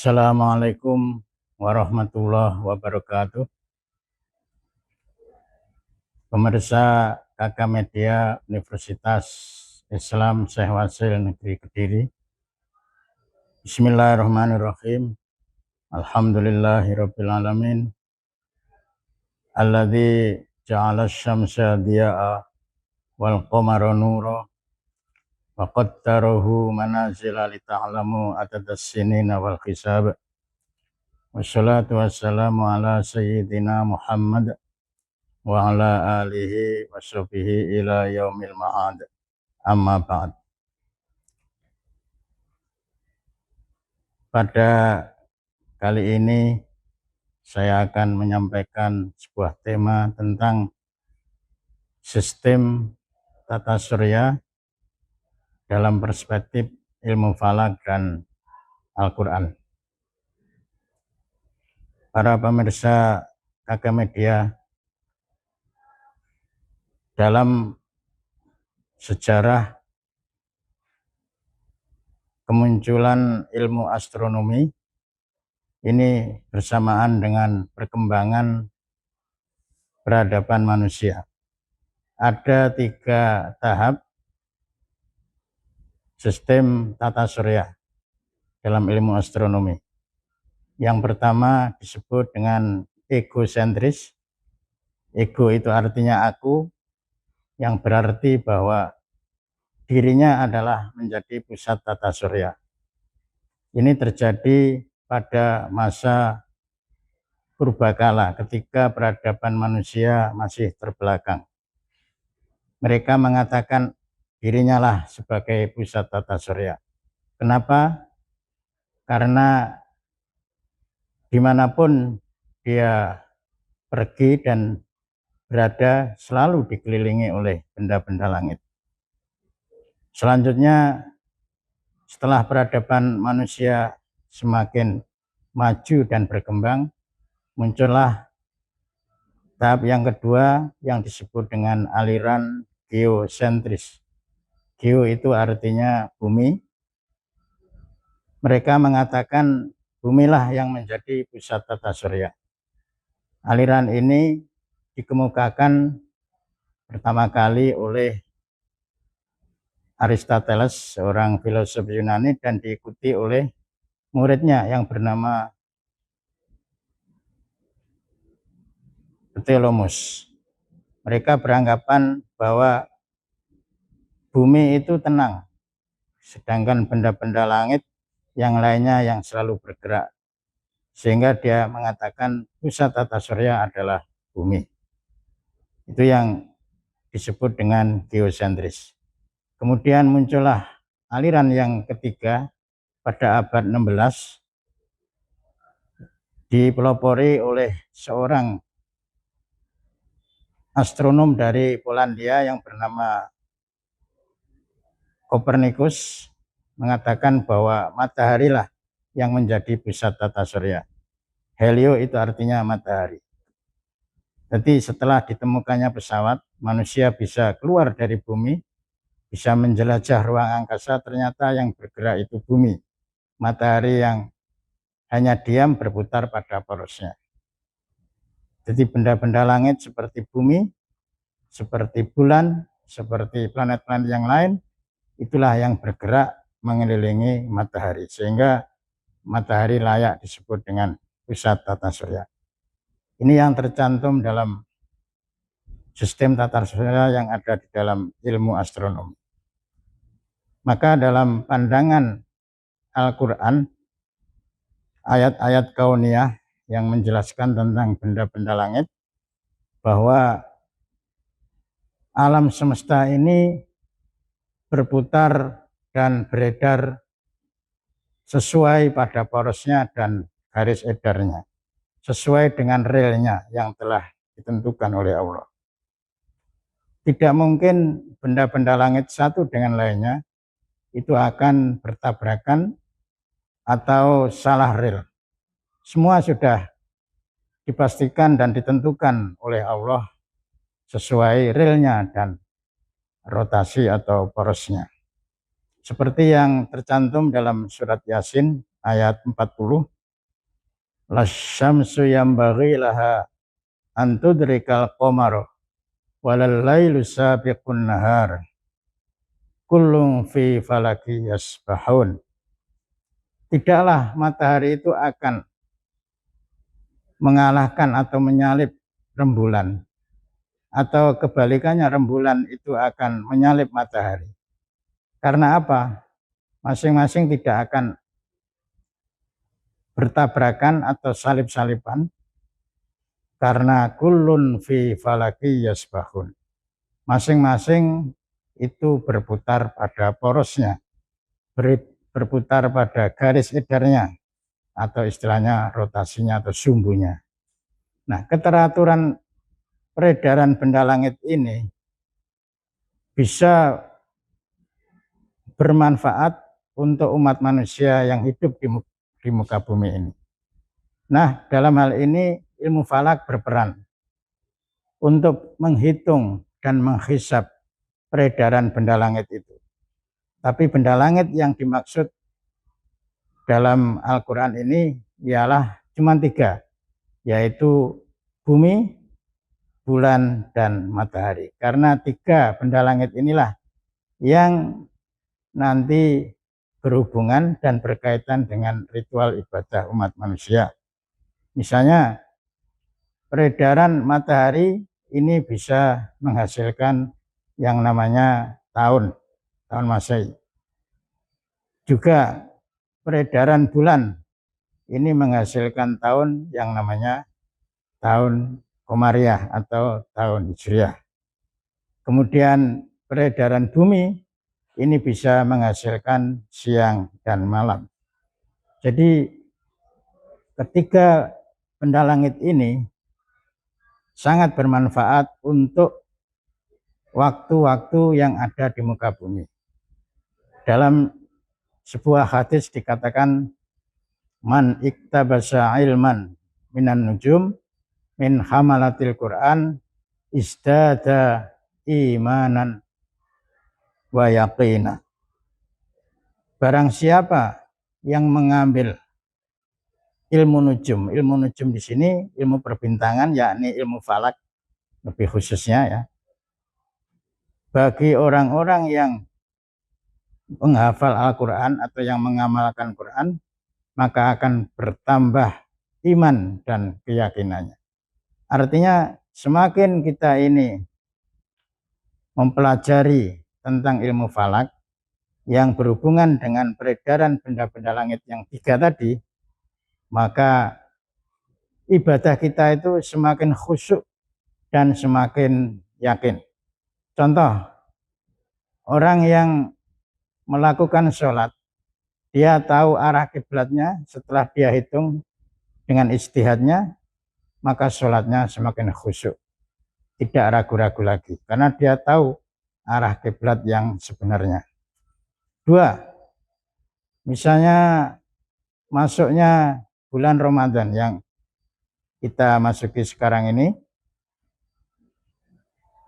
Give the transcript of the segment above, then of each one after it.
Assalamualaikum warahmatullahi wabarakatuh. Pemirsa Kakak Media Universitas Islam Syekh Wasil Negeri Kediri. Bismillahirrahmanirrahim. Alhamdulillahirabbil alamin. Alladzi ja'ala asy-syamsa diya'a wal qamara nura wa qaddarahu manazila li ta'lamu adadas sinina wal hisab. Wassalatu wassalamu ala sayyidina Muhammad wa ala alihi wa sahbihi ila yaumil ma'ad. Amma ba'd. Pada kali ini saya akan menyampaikan sebuah tema tentang sistem tata surya dalam perspektif ilmu falak dan Al-Quran. Para pemirsa Kakak Media, dalam sejarah kemunculan ilmu astronomi ini bersamaan dengan perkembangan peradaban manusia. Ada 3 tahap sistem tata surya dalam ilmu astronomi. Yang pertama disebut dengan egosentris. Ego itu artinya aku, yang berarti bahwa dirinya adalah menjadi pusat tata surya. Ini terjadi pada masa purbakala ketika peradaban manusia masih terbelakang. Mereka mengatakan dirinya lah sebagai pusat tata surya. Kenapa? Karena dimanapun dia pergi dan berada selalu dikelilingi oleh benda-benda langit. Selanjutnya, setelah peradaban manusia semakin maju dan berkembang, muncullah tahap yang kedua yang disebut dengan aliran geosentris. Geo itu artinya bumi. Mereka mengatakan bumilah yang menjadi pusat tata surya. Aliran ini dikemukakan pertama kali oleh Aristoteles, seorang filosof Yunani, dan diikuti oleh muridnya yang bernama Ptolemaeus. Mereka beranggapan bahwa bumi itu tenang, sedangkan benda-benda langit yang lainnya yang selalu bergerak. Sehingga dia mengatakan pusat tata surya adalah bumi. Itu yang disebut dengan geosentris. Kemudian muncullah aliran yang ketiga pada abad 16, dipelopori oleh seorang astronom dari Polandia yang bernama Kopernikus, mengatakan bahwa matahari lah yang menjadi pusat tata surya. Helio itu artinya matahari. Jadi setelah ditemukannya pesawat, manusia bisa keluar dari bumi, bisa menjelajah ruang angkasa, ternyata yang bergerak itu bumi. Matahari yang hanya diam berputar pada porosnya. Jadi benda-benda langit seperti bumi, seperti bulan, seperti planet-planet yang lain, itulah yang bergerak mengelilingi matahari. Sehingga matahari layak disebut dengan pusat tata surya. Ini yang tercantum dalam sistem tata surya yang ada di dalam ilmu astronomi. Maka dalam pandangan Al-Quran, ayat-ayat kauniyah yang menjelaskan tentang benda-benda langit, bahwa alam semesta ini berputar dan beredar sesuai pada porosnya dan garis edarnya, sesuai dengan relnya yang telah ditentukan oleh Allah. Tidak mungkin benda-benda langit satu dengan lainnya itu akan bertabrakan atau salah rel. Semua sudah dipastikan dan ditentukan oleh Allah sesuai relnya dan rotasi atau porosnya. Seperti yang tercantum dalam surat Yasin ayat 40, lasyamsu yambaghi laha an tudrikal qamara walal lailu sabiqun nahar kullun fi falaki yasbahun. Tidaklah matahari itu akan mengalahkan atau menyalip rembulan, atau kebalikannya rembulan itu akan menyalip matahari. Karena apa? Masing-masing tidak akan bertabrakan atau salip-salipan, karena kullun fi falaki yasbahun. Masing-masing itu berputar pada porosnya, berputar pada garis edarnya, atau istilahnya rotasinya atau sumbunya. Nah, keteraturan peredaran benda langit ini bisa bermanfaat untuk umat manusia yang hidup di muka bumi ini. Nah, dalam hal ini ilmu falak berperan untuk menghitung dan menghisap peredaran benda langit itu. Tapi benda langit yang dimaksud dalam Al-Quran ini ialah cuma 3, yaitu bumi, bulan, dan matahari. Karena 3 benda langit inilah yang nanti berhubungan dan berkaitan dengan ritual ibadah umat manusia. Misalnya, peredaran matahari ini bisa menghasilkan yang namanya tahun Masehi. Juga peredaran bulan ini menghasilkan tahun yang namanya tahun Komariah atau tahun Hijriah. Kemudian peredaran bumi ini bisa menghasilkan siang dan malam. Jadi ketiga benda langit ini sangat bermanfaat untuk waktu-waktu yang ada di muka bumi. Dalam sebuah hadis dikatakan, man iktabasa ilman minan nujum min hamalatil Quran istada imanan wa yaqina. Barang siapa yang mengambil ilmu nujum di sini ilmu perbintangan, yakni ilmu falak lebih khususnya ya. Bagi orang-orang yang menghafal Al-Quran atau yang mengamalkan Quran, maka akan bertambah iman dan keyakinannya. Artinya semakin kita ini mempelajari tentang ilmu falak yang berhubungan dengan peredaran benda-benda langit yang 3 tadi, maka ibadah kita itu semakin khusyuk dan semakin yakin. Contoh, orang yang melakukan sholat, dia tahu arah kiblatnya, setelah dia hitung dengan ijtihadnya, maka sholatnya semakin khusyuk, tidak ragu-ragu lagi, karena dia tahu arah kiblat yang sebenarnya. 2, misalnya masuknya bulan Ramadan yang kita masuki sekarang ini,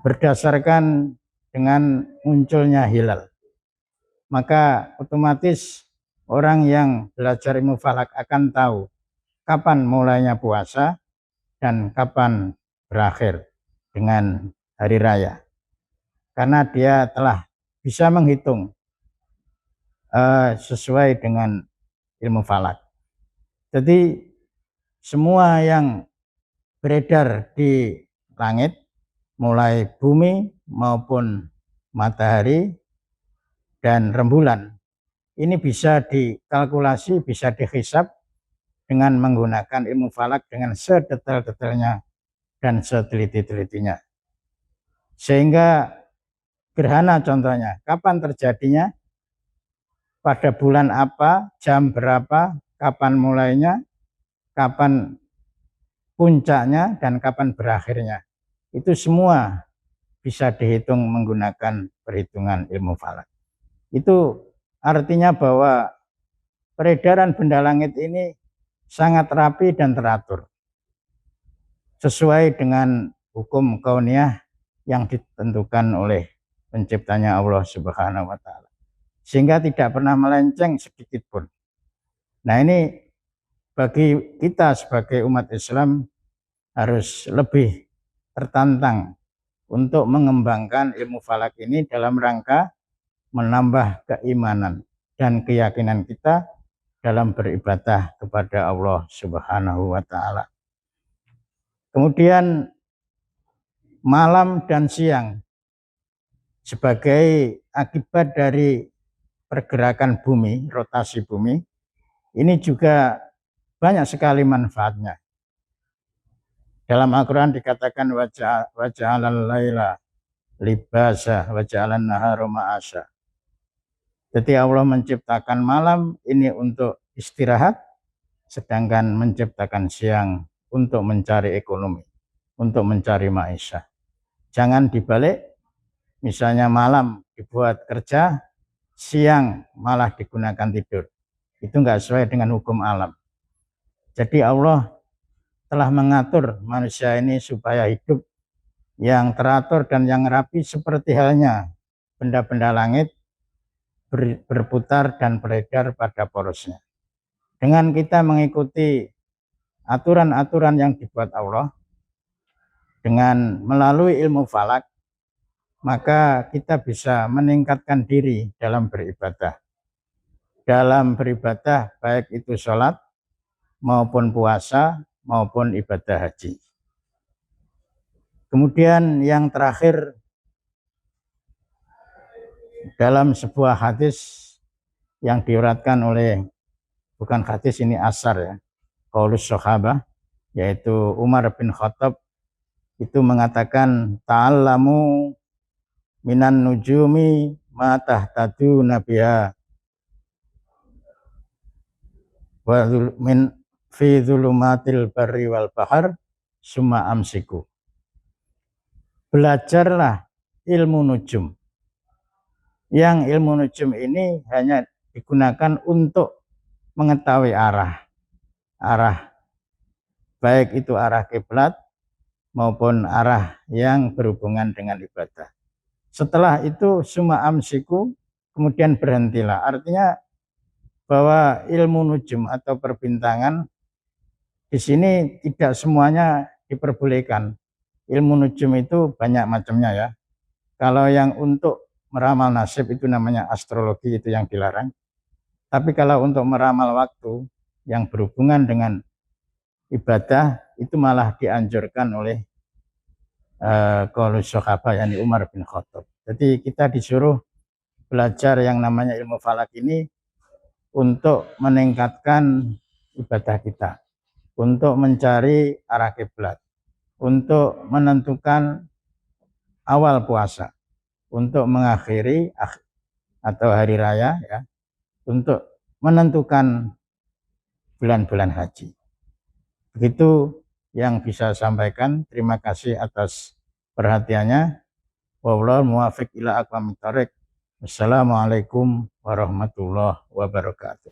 berdasarkan dengan munculnya hilal, maka otomatis orang yang belajar ilmu falak akan tahu kapan mulainya puasa dan kapan berakhir dengan hari raya, karena dia telah bisa menghitung sesuai dengan ilmu falak. Jadi semua yang beredar di langit, mulai bumi maupun matahari dan rembulan, ini bisa dikalkulasi, bisa dihisap dengan menggunakan ilmu falak dengan sedetail-detailnya dan seteliti-telitinya. Sehingga gerhana contohnya, kapan terjadinya, pada bulan apa, jam berapa, kapan mulainya, kapan puncaknya, dan kapan berakhirnya. Itu semua bisa dihitung menggunakan perhitungan ilmu falak. Itu artinya bahwa peredaran benda langit ini sangat rapi dan teratur, sesuai dengan hukum kauniyah yang ditentukan oleh penciptanya Allah Subhanahu wa Ta'ala, sehingga tidak pernah melenceng sedikit pun. Nah, ini bagi kita sebagai umat Islam harus lebih tertantang untuk mengembangkan ilmu falak ini dalam rangka menambah keimanan dan keyakinan kita dalam beribadah kepada Allah Subhanahu wa Ta'ala. Kemudian malam dan siang sebagai akibat dari pergerakan bumi, rotasi bumi, ini juga banyak sekali manfaatnya. Dalam Al-Quran dikatakan waja'alal laila libasa waja'alan nahara ma'asya. Jadi Allah menciptakan malam ini untuk istirahat, sedangkan menciptakan siang untuk mencari ekonomi, untuk mencari maisha. Jangan dibalik, misalnya malam dibuat kerja, siang malah digunakan tidur. Itu enggak sesuai dengan hukum alam. Jadi Allah telah mengatur manusia ini supaya hidup yang teratur dan yang rapi seperti halnya benda-benda langit berputar dan beredar pada porosnya. Dengan kita mengikuti aturan-aturan yang dibuat Allah, dengan melalui ilmu falak, maka kita bisa meningkatkan diri dalam beribadah. Dalam beribadah baik itu sholat maupun puasa maupun ibadah haji. Kemudian yang terakhir, dalam sebuah hadis yang diuratkan oleh, bukan hadis ini asar ya, qaulus sahabah, yaitu Umar bin Khattab itu mengatakan ta'allamu minan nujumi ma tahtadu nabiha wa min fi dzulumatil barri wal bahar summa amsiku. Belajarlah ilmu nujum. Yang ilmu nujum ini hanya digunakan untuk mengetahui arah baik itu arah kiblat maupun arah yang berhubungan dengan ibadah. Setelah itu summa amsiku, kemudian berhentilah. Artinya bahwa ilmu nujum atau perbintangan di sini tidak semuanya diperbolehkan. Ilmu nujum itu banyak macamnya ya. Kalau yang untuk meramal nasib itu namanya astrologi, itu yang dilarang. Tapi kalau untuk meramal waktu yang berhubungan dengan ibadah itu malah dianjurkan oleh qaulus sahabah, yakni Umar bin Khattab. Jadi kita disuruh belajar yang namanya ilmu falak ini untuk meningkatkan ibadah kita, untuk mencari arah kiblat, untuk menentukan awal puasa, untuk mengakhiri atau hari raya ya, untuk menentukan bulan-bulan haji. Begitu yang bisa sampaikan. Terima kasih atas perhatiannya. Wallahul muwaffiq ila aqwamit thoriq. Wassalamualaikum warahmatullahi wabarakatuh.